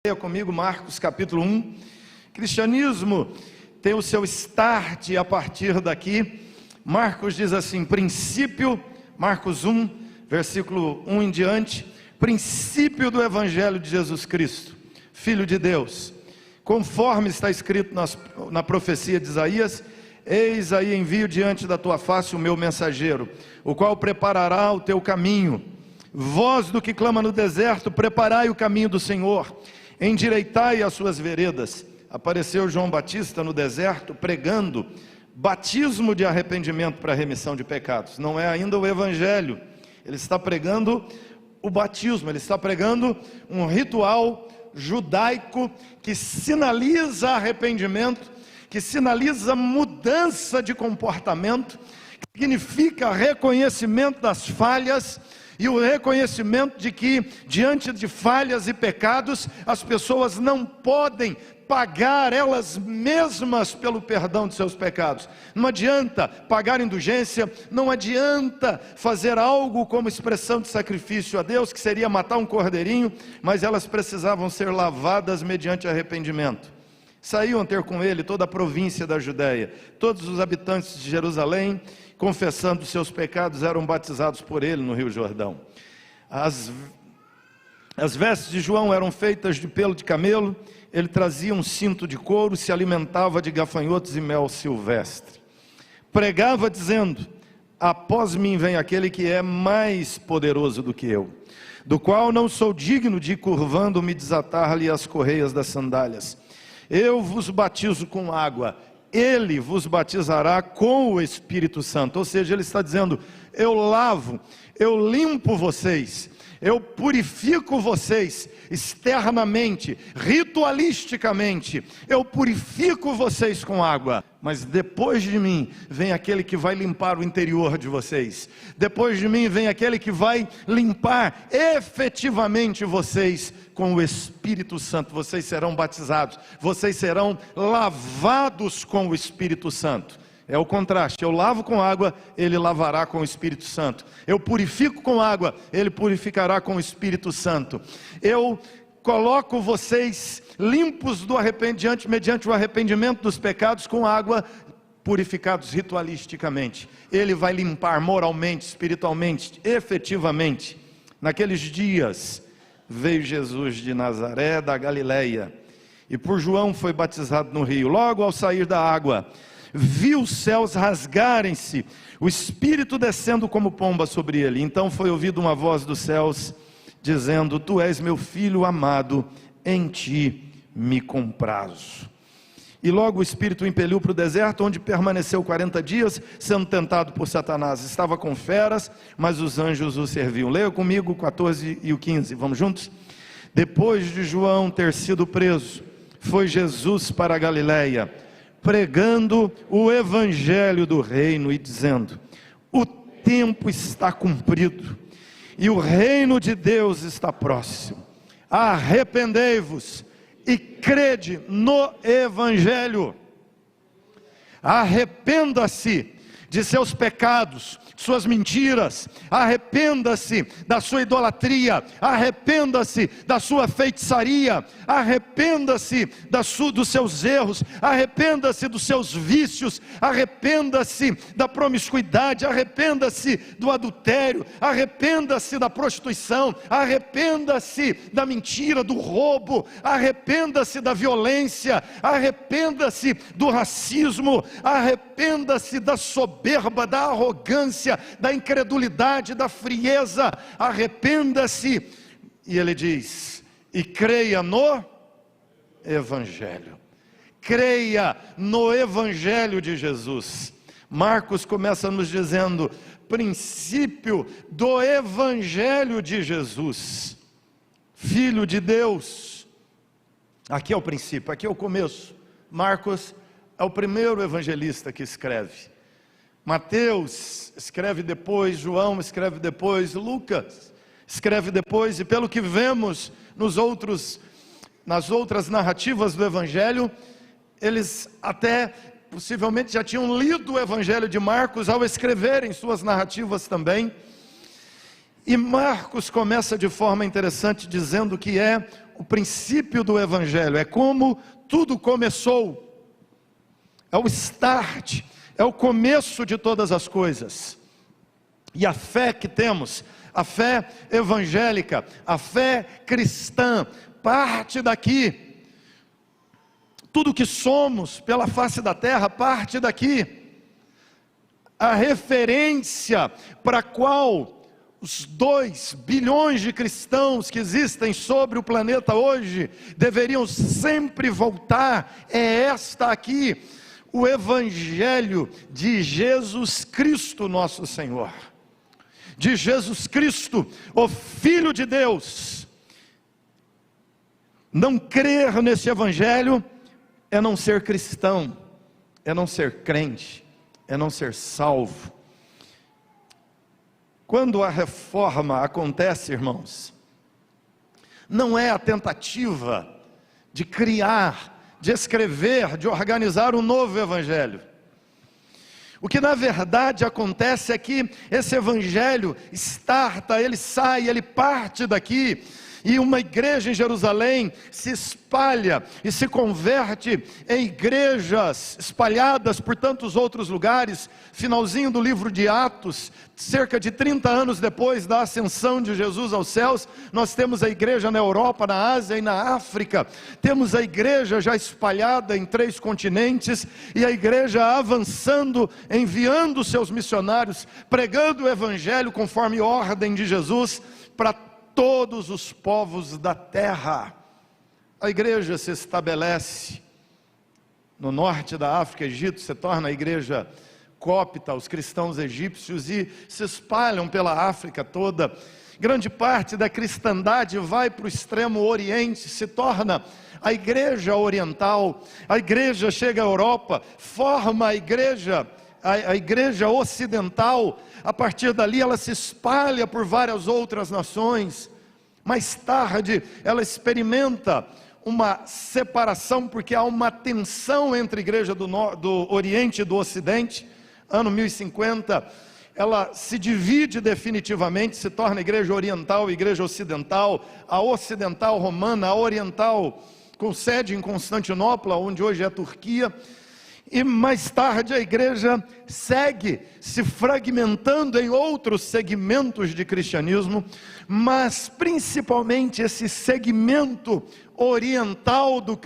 Leia comigo Marcos capítulo 1. Cristianismo tem o seu start a partir daqui. Marcos diz assim, princípio, Marcos 1, versículo 1 em diante, princípio do Evangelho de Jesus Cristo, Filho de Deus, conforme está escrito na profecia de Isaías: eis aí envio diante da tua face o meu mensageiro, o qual preparará o teu caminho. Voz do que clama no deserto, preparai o caminho do Senhor, endireitai as suas veredas. Apareceu João Batista no deserto, pregando batismo de arrependimento para a remissão de pecados. Não é ainda o Evangelho, ele está pregando o batismo, ele está pregando um ritual judaico que sinaliza arrependimento, que sinaliza mudança de comportamento, que significa reconhecimento das falhas, e o reconhecimento de que, diante de falhas e pecados, as pessoas não podem pagar elas mesmas pelo perdão de seus pecados. Não adianta pagar indulgência, não adianta fazer algo como expressão de sacrifício a Deus, que seria matar um cordeirinho, mas elas precisavam ser lavadas mediante arrependimento. Saíam ter com ele toda a província da Judéia, todos os habitantes de Jerusalém, confessando seus pecados, eram batizados por ele no Rio Jordão. As vestes de João eram feitas de pelo de camelo, ele trazia um cinto de couro, se alimentava de gafanhotos e mel silvestre. Pregava dizendo: após mim vem aquele que é mais poderoso do que eu, do qual não sou digno de, curvando-me, desatar-lhe as correias das sandálias. Eu vos batizo com água, ele vos batizará com o Espírito Santo. Ou seja, ele está dizendo: eu lavo, eu limpo vocês, eu purifico vocês externamente, ritualisticamente, eu purifico vocês com água, mas depois de mim vem aquele que vai limpar o interior de vocês, depois de mim vem aquele que vai limpar efetivamente vocês com o Espírito Santo. Vocês serão batizados, vocês serão lavados com o Espírito Santo. É o contraste, eu lavo com água, ele lavará com o Espírito Santo. Eu purifico com água, ele purificará com o Espírito Santo. Eu coloco vocês limpos mediante o arrependimento dos pecados com água, purificados ritualisticamente. Ele vai limpar moralmente, espiritualmente, efetivamente. Naqueles dias veio Jesus de Nazaré, da Galileia, e por João foi batizado no rio. Logo ao sair da água, viu os céus rasgarem-se, o Espírito descendo como pomba sobre ele. Então foi ouvida uma voz dos céus, dizendo: tu és meu filho amado, em ti me comprazo. E logo o Espírito o impeliu para o deserto, onde permaneceu 40 dias, sendo tentado por Satanás. Estava com feras, mas os anjos o serviam. Leia comigo o 14 e o 15, vamos juntos? Depois de João ter sido preso, foi Jesus para a Galileia, pregando o Evangelho do reino e dizendo: o tempo está cumprido e o reino de Deus está próximo. Arrependei-vos e crede no Evangelho. Arrependa-se de seus pecados, suas mentiras, arrependa-se da sua idolatria, arrependa-se da sua feitiçaria, arrependa-se dos seus erros, arrependa-se dos seus vícios, arrependa-se da promiscuidade, arrependa-se do adultério, arrependa-se da prostituição, arrependa-se da mentira, do roubo, arrependa-se da violência, arrependa-se do racismo, arrependa-se da soberba, da arrogância, da incredulidade, da frieza. Arrependa-se. E ele diz: e creia no Evangelho. Creia no Evangelho de Jesus. Marcos começa nos dizendo: princípio do Evangelho de Jesus, Filho de Deus. Aqui é o princípio, aqui é o começo. Marcos é o primeiro evangelista que escreve. Mateus escreve depois, João escreve depois, Lucas escreve depois, e pelo que vemos nas outras narrativas do Evangelho, eles até possivelmente já tinham lido o Evangelho de Marcos ao escreverem suas narrativas também. E Marcos começa de forma interessante dizendo que é o princípio do Evangelho, é como tudo começou, é o start, é o começo de todas as coisas. E a fé que temos, a fé evangélica, a fé cristã, parte daqui. Tudo que somos pela face da terra parte daqui. A referência para a qual os 2 bilhões de cristãos que existem sobre o planeta hoje deveriam sempre voltar é esta aqui, o Evangelho de Jesus Cristo nosso Senhor, de Jesus Cristo, o Filho de Deus. Não crer nesse Evangelho é não ser cristão, é não ser crente, é não ser salvo. Quando a reforma acontece, irmãos, não é a tentativa de criar, de escrever, de organizar um novo Evangelho. O que na verdade acontece é que esse Evangelho starta, ele sai, ele parte daqui, e uma igreja em Jerusalém se espalha e se converte em igrejas espalhadas por tantos outros lugares. Finalzinho do livro de Atos, cerca de 30 anos depois da ascensão de Jesus aos céus, nós temos a igreja na Europa, na Ásia e na África. Temos a igreja já espalhada em 3 continentes, e a igreja avançando, enviando seus missionários, pregando o Evangelho conforme ordem de Jesus, para todos os povos da terra. A igreja se estabelece no norte da África, Egito, se torna a igreja cópita, os cristãos egípcios, e se espalham pela África toda. Grande parte da cristandade vai para o extremo oriente, se torna a igreja oriental. A igreja chega à Europa, forma a igreja ocidental. A partir dali ela se espalha por várias outras nações. Mais tarde ela experimenta uma separação, porque há uma tensão entre a igreja do Oriente e do Ocidente. Ano 1050 ela se divide definitivamente, se torna a igreja oriental e igreja ocidental. A ocidental romana, a oriental com sede em Constantinopla, onde hoje é a Turquia. E mais tarde a igreja segue se fragmentando em outros segmentos de cristianismo, mas principalmente esse segmento ocidental do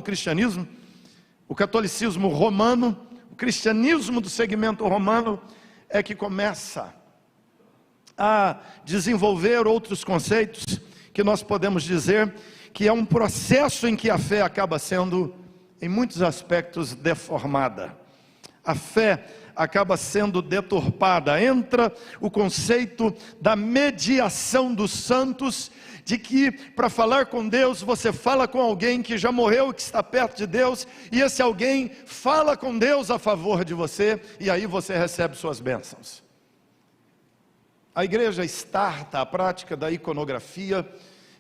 cristianismo, o catolicismo romano, o cristianismo do segmento romano, é que começa a desenvolver outros conceitos que nós podemos dizer que é um processo em que a fé acaba sendo, em muitos aspectos, deformada. A fé acaba sendo deturpada. Entra o conceito da mediação dos santos, de que para falar com Deus, você fala com alguém que já morreu e que está perto de Deus, e esse alguém fala com Deus a favor de você, e aí você recebe suas bênçãos. A igreja starta a prática da iconografia,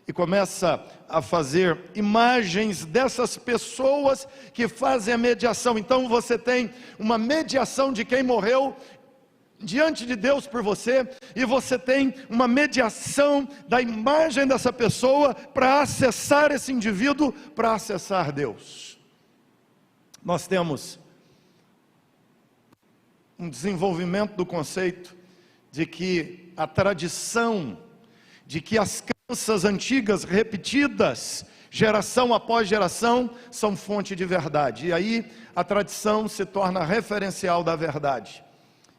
e começa a fazer imagens dessas pessoas que fazem a mediação. Então você tem uma mediação de quem morreu diante de Deus por você, e você tem uma mediação da imagem dessa pessoa para acessar esse indivíduo, para acessar Deus. Nós temos um desenvolvimento do conceito de que a tradição, de que as crenças antigas repetidas, geração após geração, são fonte de verdade. E aí a tradição se torna referencial da verdade.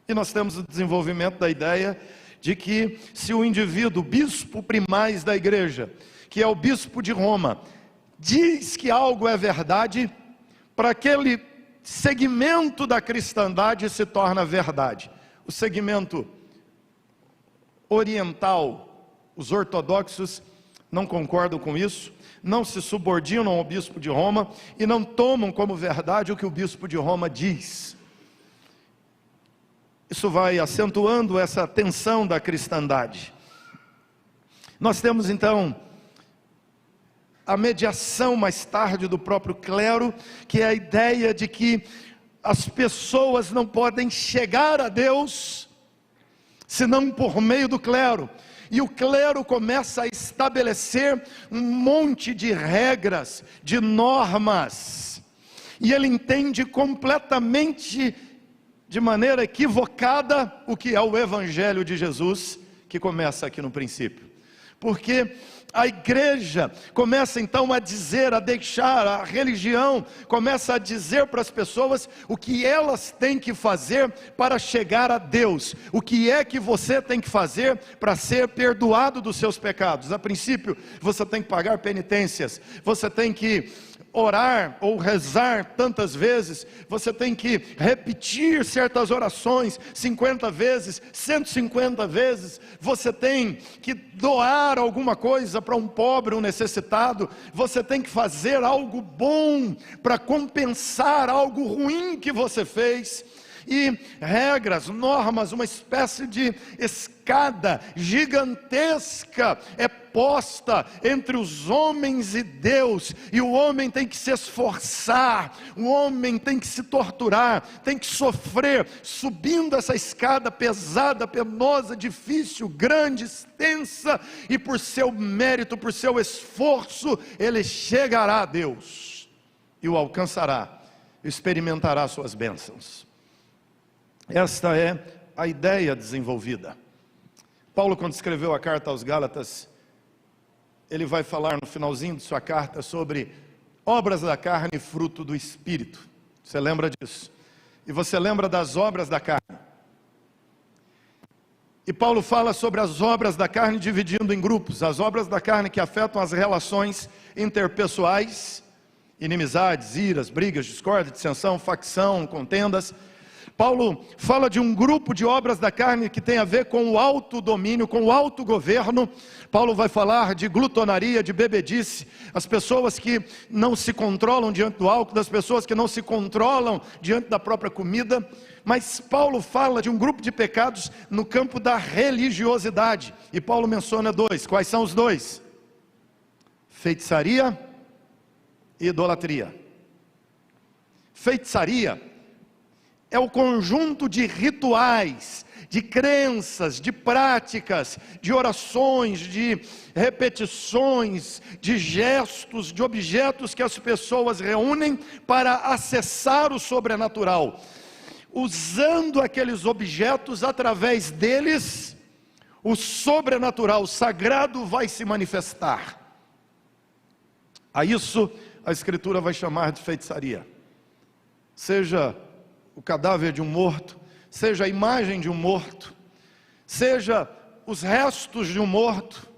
E nós temos o desenvolvimento da ideia de que se o indivíduo, bispo primaz da igreja, que é o bispo de Roma, diz que algo é verdade, para aquele segmento da cristandade se torna verdade. O segmento oriental, os ortodoxos não concordam com isso, não se subordinam ao bispo de Roma e não tomam como verdade o que o bispo de Roma diz. Isso vai acentuando essa tensão da cristandade. Nós temos então a mediação mais tarde do próprio clero, que é a ideia de que as pessoas não podem chegar a Deus senão por meio do clero. E o clero começa a estabelecer um monte de regras, de normas, e ele entende completamente, de maneira equivocada, o que é o Evangelho de Jesus, que começa aqui no princípio. Porque a igreja começa então a dizer, a deixar, a religião começa a dizer para as pessoas o que elas têm que fazer para chegar a Deus. O que é que você tem que fazer para ser perdoado dos seus pecados? A princípio, você tem que pagar penitências, você tem que orar ou rezar tantas vezes, você tem que repetir certas orações 50 vezes, 150 vezes, você tem que doar alguma coisa para um pobre, um necessitado, você tem que fazer algo bom para compensar algo ruim que você fez. E regras, normas, uma espécie de escada gigantesca é posta entre os homens e Deus, e o homem tem que se esforçar, o homem tem que se torturar, tem que sofrer, subindo essa escada pesada, penosa, difícil, grande, extensa, e por seu mérito, por seu esforço, ele chegará a Deus, e o alcançará, experimentará suas bênçãos. Esta é a ideia desenvolvida. Paulo, quando escreveu a carta aos Gálatas, ele vai falar no finalzinho de sua carta sobre obras da carne e fruto do Espírito. Você lembra disso? E você lembra das obras da carne. E Paulo fala sobre as obras da carne dividindo em grupos. As obras da carne que afetam as relações interpessoais, inimizades, iras, brigas, discórdia, dissensão, facção, contendas. Paulo fala de um grupo de obras da carne que tem a ver com o autodomínio, com o autogoverno. Paulo vai falar de glutonaria, de bebedice, as pessoas que não se controlam diante do álcool, das pessoas que não se controlam diante da própria comida. Mas Paulo fala de um grupo de pecados no campo da religiosidade. E Paulo menciona dois. Quais são os dois? Feitiçaria e idolatria. Feitiçaria é o conjunto de rituais, de crenças, de práticas, de orações, de repetições, de gestos, de objetos que as pessoas reúnem para acessar o sobrenatural. Usando aqueles objetos, através deles, o sobrenatural, o sagrado vai se manifestar. A isso a Escritura vai chamar de feitiçaria. Seja o cadáver de um morto, seja a imagem de um morto, seja os restos de um morto,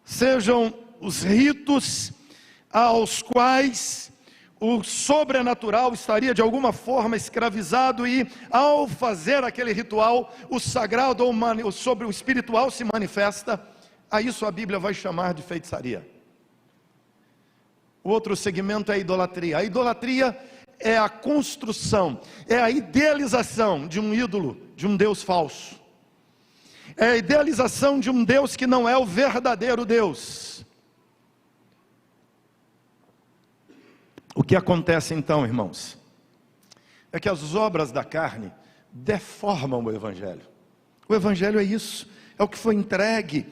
sejam os ritos aos quais o sobrenatural estaria de alguma forma escravizado, e ao fazer aquele ritual, o sagrado ou sobre o espiritual se manifesta. A isso a Bíblia vai chamar de feitiçaria. O outro segmento é a idolatria. A idolatria é a construção, é a idealização de um ídolo, de um Deus falso. É a idealização de um Deus que não é o verdadeiro Deus. O que acontece então, irmãos, é que as obras da carne deformam o Evangelho. O Evangelho é isso, é o que foi entregue,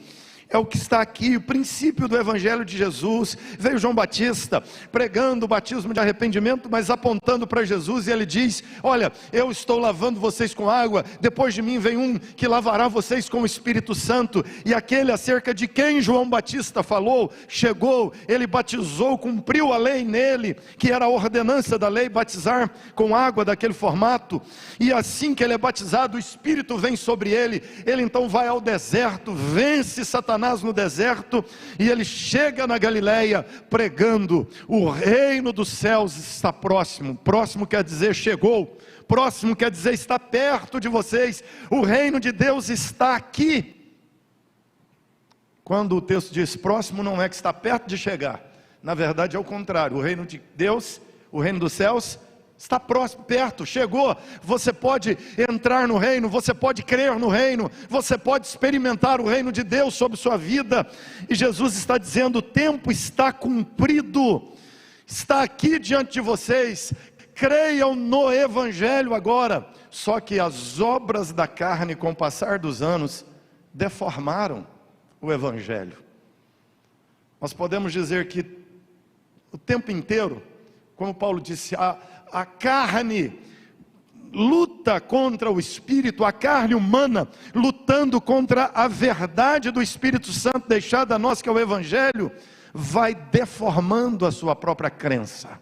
é o que está aqui, o princípio do Evangelho de Jesus. Veio João Batista pregando o batismo de arrependimento, mas apontando para Jesus, e ele diz: olha, eu estou lavando vocês com água, depois de mim vem um que lavará vocês com o Espírito Santo. E aquele acerca de quem João Batista falou, chegou, ele batizou, cumpriu a lei nele, que era a ordenança da lei, batizar com água daquele formato. E assim que ele é batizado, o Espírito vem sobre ele, ele então vai ao deserto, vence Satanás no deserto, e ele chega na Galileia pregando: o reino dos céus está próximo. Próximo quer dizer chegou, próximo quer dizer está perto de vocês, o reino de Deus está aqui. Quando o texto diz próximo, não é que está perto de chegar, na verdade é o contrário. O reino de Deus, o reino dos céus está próximo, perto, chegou. Você pode entrar no reino, você pode crer no reino, você pode experimentar o reino de Deus sobre sua vida. E Jesus está dizendo: o tempo está cumprido, está aqui diante de vocês, creiam no Evangelho agora. Só que as obras da carne, com o passar dos anos, deformaram o Evangelho. Nós podemos dizer que o tempo inteiro, como Paulo disse, a carne luta contra o Espírito, a carne humana lutando contra a verdade do Espírito Santo deixada a nós, que é o Evangelho, vai deformando a sua própria crença,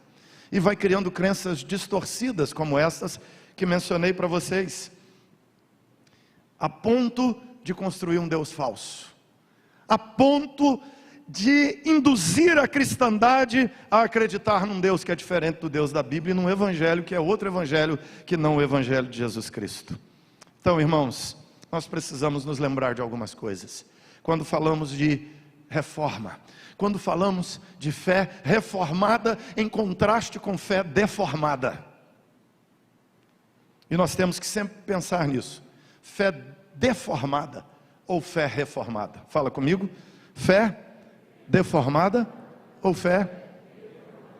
e vai criando crenças distorcidas, como essas que mencionei para vocês, a ponto de construir um Deus falso, a ponto de induzir a cristandade a acreditar num Deus que é diferente do Deus da Bíblia, e num Evangelho que é outro Evangelho que não o Evangelho de Jesus Cristo. Então, irmãos, nós precisamos nos lembrar de algumas coisas. Quando falamos de reforma, quando falamos de fé reformada em contraste com fé deformada, e nós temos que sempre pensar nisso: fé deformada ou fé reformada? Fala comigo. Fé deformada ou fé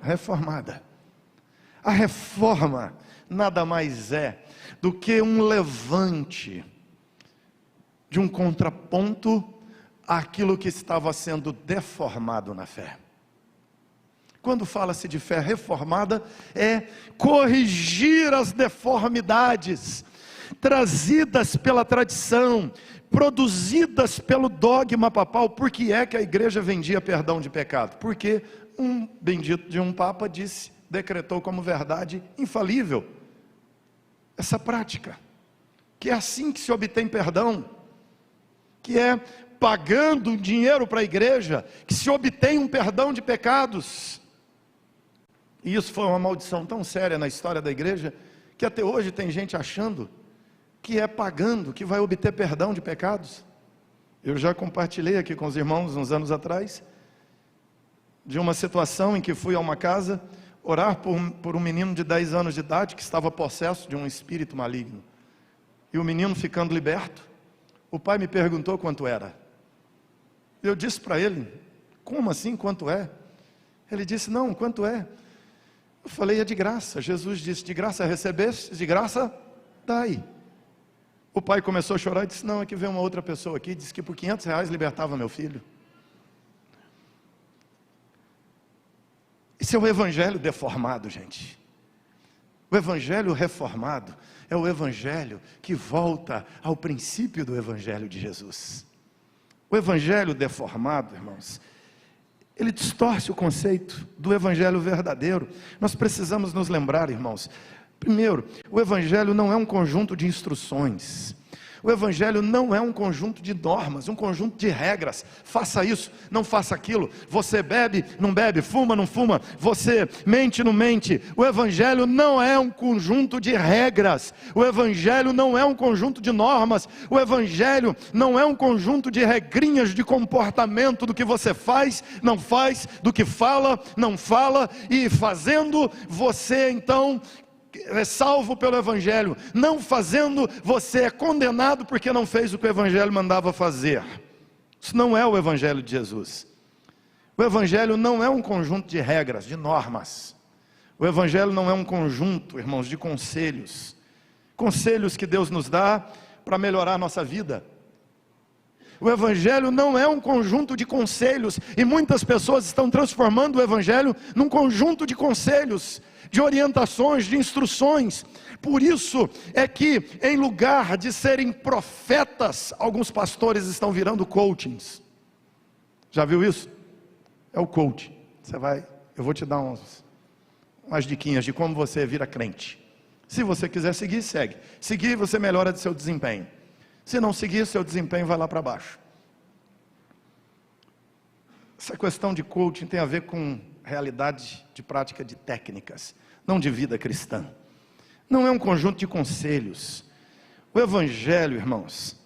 reformada? A reforma nada mais é do que um levante de um contraponto àquilo que estava sendo deformado na fé. Quando fala-se de fé reformada, é corrigir as deformidades trazidas pela tradição, produzidas pelo dogma papal. Por que é que a igreja vendia perdão de pecado? Porque um bendito de um papa decretou como verdade infalível essa prática, que é assim que se obtém perdão, que é pagando dinheiro para a igreja que se obtém um perdão de pecados. E isso foi uma maldição tão séria na história da igreja, que até hoje tem gente achando que é pagando que vai obter perdão de pecados. Eu já compartilhei aqui com os irmãos uns anos atrás de uma situação em que fui a uma casa orar por um menino de 10 anos de idade que estava possesso de um espírito maligno. E o menino ficando liberto, o pai me perguntou quanto era. Eu disse para ele: como assim quanto é? Ele disse: não, quanto é? Eu falei: é de graça. Jesus disse: de graça recebeste, de graça dai. O pai começou a chorar e disse: não, é que veio uma outra pessoa aqui, disse que por R$500 libertava meu filho. Esse é o evangelho deformado, gente. O evangelho reformado é o evangelho que volta ao princípio do evangelho de Jesus. O evangelho deformado, irmãos, ele distorce o conceito do evangelho verdadeiro. Nós precisamos nos lembrar, irmãos, primeiro, o evangelho não é um conjunto de instruções. O evangelho não é um conjunto de normas, um conjunto de regras. Faça isso, não faça aquilo. Você bebe, não bebe, fuma, não fuma. Você mente, não mente. O evangelho não é um conjunto de regras. O evangelho não é um conjunto de normas. O evangelho não é um conjunto de regrinhas de comportamento do que você faz, não faz, do que fala, não fala. E fazendo, você então é salvo pelo evangelho. Não fazendo, você é condenado porque não fez o que o evangelho mandava fazer. Isso não é o evangelho de Jesus. O evangelho não é um conjunto de regras, de normas. O evangelho não é um conjunto, irmãos, de conselhos. Conselhos que Deus nos dá para melhorar a nossa vida. O evangelho não é um conjunto de conselhos, e muitas pessoas estão transformando o evangelho num conjunto de conselhos, de orientações, de instruções. Por isso é que, em lugar de serem profetas, alguns pastores estão virando coachings. Já viu isso? É o coach. Eu vou te dar umas diquinhas de como você vira crente. Se você quiser seguir, segue. Seguir, você melhora de seu desempenho. Se não seguir, seu desempenho vai lá para baixo. Essa questão de coaching tem a ver com realidade de prática de técnicas, não de vida cristã. Não é um conjunto de conselhos. O evangelho, irmãos,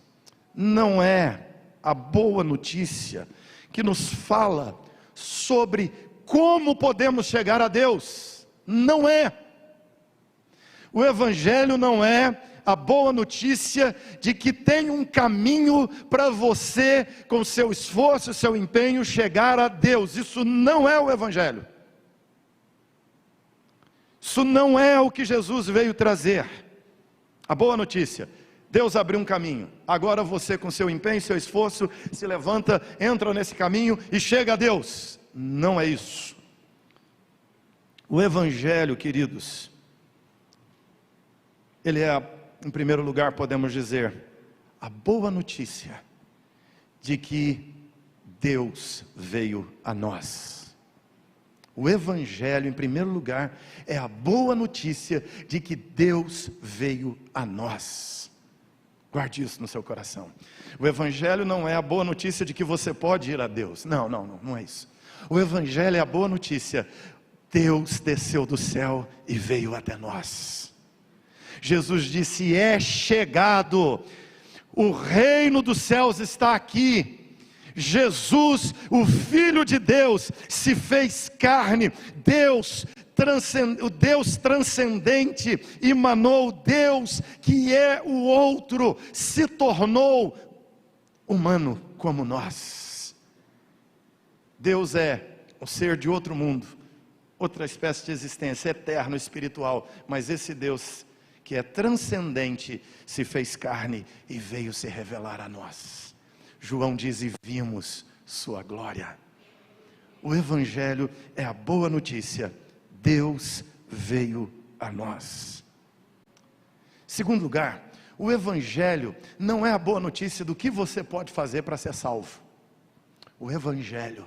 não é a boa notícia que nos fala sobre como podemos chegar a Deus. Não é. O evangelho não é a boa notícia de que tem um caminho para você, com seu esforço, seu empenho, chegar a Deus. Isso não é o evangelho. Isso não é o que Jesus veio trazer. A boa notícia Deus abriu um caminho, agora você com seu empenho, seu esforço, se levanta, entra nesse caminho e chega a Deus. Não é isso. O Evangelho, queridos, ele é, em primeiro lugar, podemos dizer, a boa notícia de que Deus veio a nós. O Evangelho, em primeiro lugar, é a boa notícia de que Deus veio a nós. Guarde isso no seu coração. O Evangelho não é a boa notícia de que você pode ir a Deus. Não é isso. O Evangelho é a boa notícia. Deus desceu do céu e veio até nós. Jesus disse: é chegado, o reino dos céus está aqui. Jesus, o Filho de Deus, se fez carne. O Deus transcendente, Emmanuel, Deus que é o outro, se tornou humano como nós. Deus é o ser de outro mundo, outra espécie de existência, eterno, espiritual, mas esse Deus que é transcendente, se fez carne e veio se revelar a nós. João diz: e vimos sua glória. O Evangelho é a boa notícia. Deus veio a nós. Segundo lugar, o Evangelho não é a boa notícia do que você pode fazer para ser salvo. O Evangelho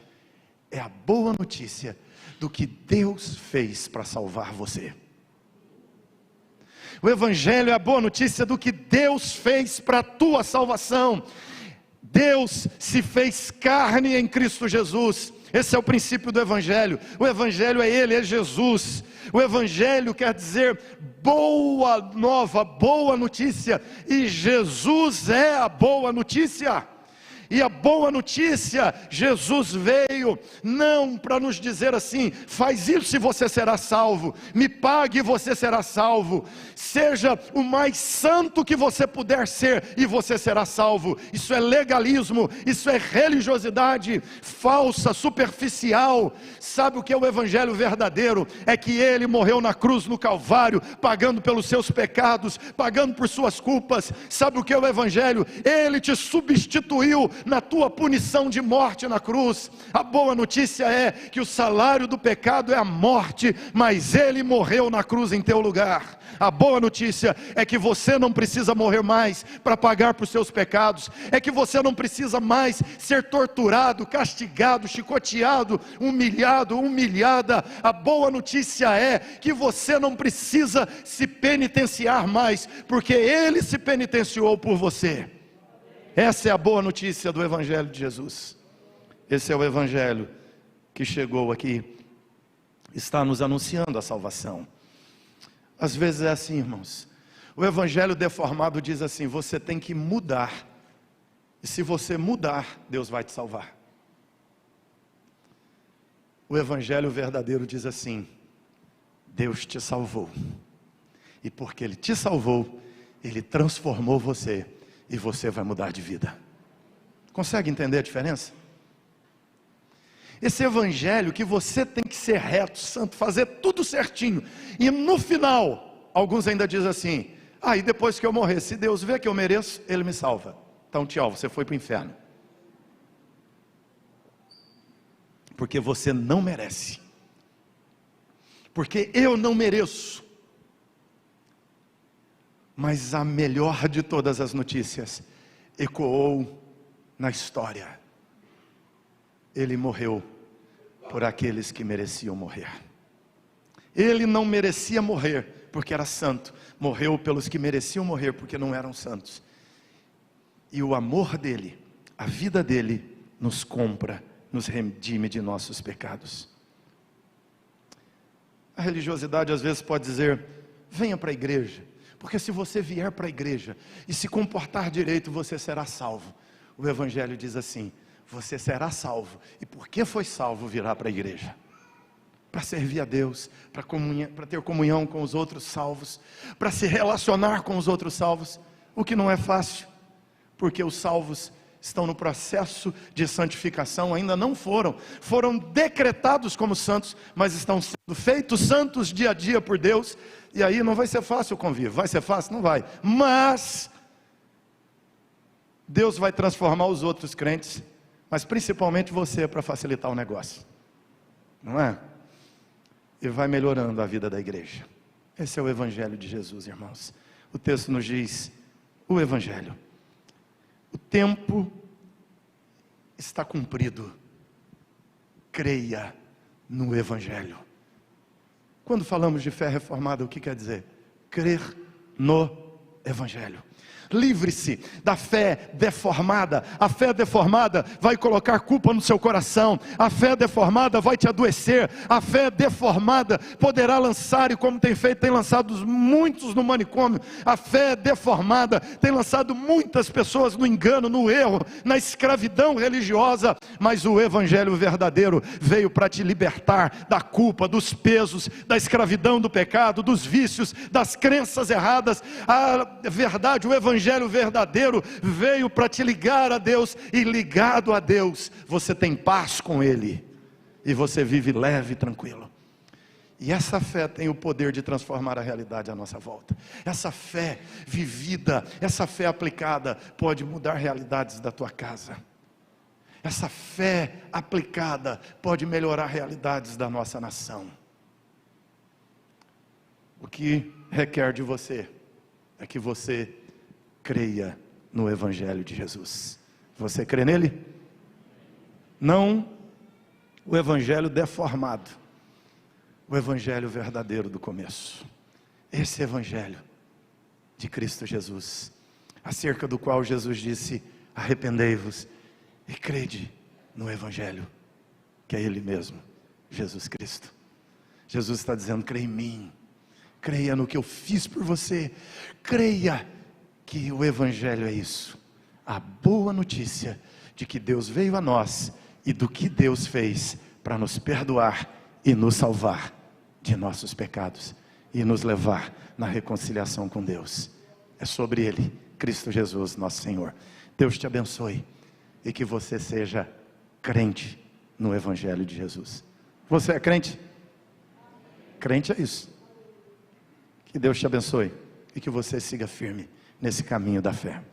é a boa notícia do que Deus fez para salvar você. O Evangelho é a boa notícia do que Deus fez para a tua salvação. Deus se fez carne em Cristo Jesus. Esse é o princípio do Evangelho. O Evangelho é Ele, é Jesus. O Evangelho quer dizer boa nova, boa notícia. E Jesus é a boa notícia. E a boa notícia, Jesus veio não para nos dizer assim: faz isso e você será salvo, me pague e você será salvo, seja o mais santo que você puder ser e você será salvo. Isso é legalismo, isso é religiosidade falsa, superficial. Sabe o que é o Evangelho verdadeiro? É que Ele morreu na cruz no Calvário, pagando pelos seus pecados, pagando por suas culpas. Sabe o que é o Evangelho? Ele te substituiu na tua punição de morte na cruz. A boa notícia é que o salário do pecado é a morte, mas Ele morreu na cruz em teu lugar. A boa notícia é que você não precisa morrer mais para pagar por seus pecados, é que você não precisa mais ser torturado, castigado, chicoteado, humilhado, humilhada. A boa notícia é que você não precisa se penitenciar mais, porque Ele se penitenciou por você. Essa é a boa notícia do Evangelho de Jesus. Esse é o Evangelho que chegou aqui, está nos anunciando a salvação. Às vezes é assim, irmãos. O Evangelho deformado diz assim: você tem que mudar, e se você mudar, Deus vai te salvar. O Evangelho verdadeiro diz assim: Deus te salvou, e porque Ele te salvou, Ele transformou você, e você vai mudar de vida. Consegue entender a diferença? Esse Evangelho que você tem que ser reto, santo, fazer tudo certinho, e no final, alguns ainda dizem assim: e depois que eu morrer, se Deus vê que eu mereço, Ele me salva. Então tchau, você foi para o inferno. Porque você não merece. Porque eu não mereço. Mas a melhor de todas as notícias ecoou na história. Ele morreu por aqueles que mereciam morrer. Ele não merecia morrer porque era santo. Morreu pelos que mereciam morrer porque não eram santos. E o amor dele, a vida dele, nos compra, nos redime de nossos pecados. A religiosidade às vezes pode dizer: venha para a igreja, porque se você vier para a igreja e se comportar direito, você será salvo. O Evangelho diz assim: você será salvo, e porque foi salvo, virá para a igreja, para servir a Deus, para ter comunhão com os outros salvos, para se relacionar com os outros salvos, o que não é fácil, porque os salvos estão no processo de santificação, ainda não foram decretados como santos, mas estão sendo feitos santos dia a dia por Deus. E aí não vai ser fácil o convívio. Vai ser fácil? Não vai. Mas Deus vai transformar os outros crentes, mas principalmente você, para facilitar o negócio, não é? E vai melhorando a vida da igreja. Esse é o Evangelho de Jesus, irmãos. O texto nos diz, o Evangelho. O tempo está cumprido. Creia no Evangelho. Quando falamos de fé reformada, o que quer dizer? Crer no Evangelho. Livre-se da fé deformada. A fé deformada vai colocar culpa no seu coração. A fé deformada vai te adoecer. A fé deformada poderá lançar, e como tem feito, tem lançado muitos no manicômio. A fé deformada tem lançado muitas pessoas no engano, no erro, na escravidão religiosa. Mas o Evangelho verdadeiro veio para te libertar da culpa, dos pesos, da escravidão do pecado, dos vícios, das crenças erradas. A verdade, o Evangelho verdadeiro veio para te ligar a Deus, e ligado a Deus, você tem paz com Ele, e você vive leve e tranquilo. E essa fé tem o poder de transformar a realidade à nossa volta. Essa fé vivida, essa fé aplicada, pode mudar realidades da tua casa. Essa fé aplicada pode melhorar realidades da nossa nação. O que requer de você é que você creia no Evangelho de Jesus. Você crê nele? Não o Evangelho deformado, o Evangelho verdadeiro do começo. Esse Evangelho de Cristo Jesus, acerca do qual Jesus disse, arrependei-vos e crede no Evangelho, que é Ele mesmo, Jesus Cristo. Jesus está dizendo, creia em mim, creia no que eu fiz por você, creia que o Evangelho é isso, a boa notícia de que Deus veio a nós, e do que Deus fez para nos perdoar e nos salvar de nossos pecados, e nos levar na reconciliação com Deus. É sobre Ele, Cristo Jesus, nosso Senhor. Deus te abençoe, e que você seja crente no Evangelho de Jesus. Você é crente? Crente é isso. Que Deus te abençoe, e que você siga firme nesse caminho da fé.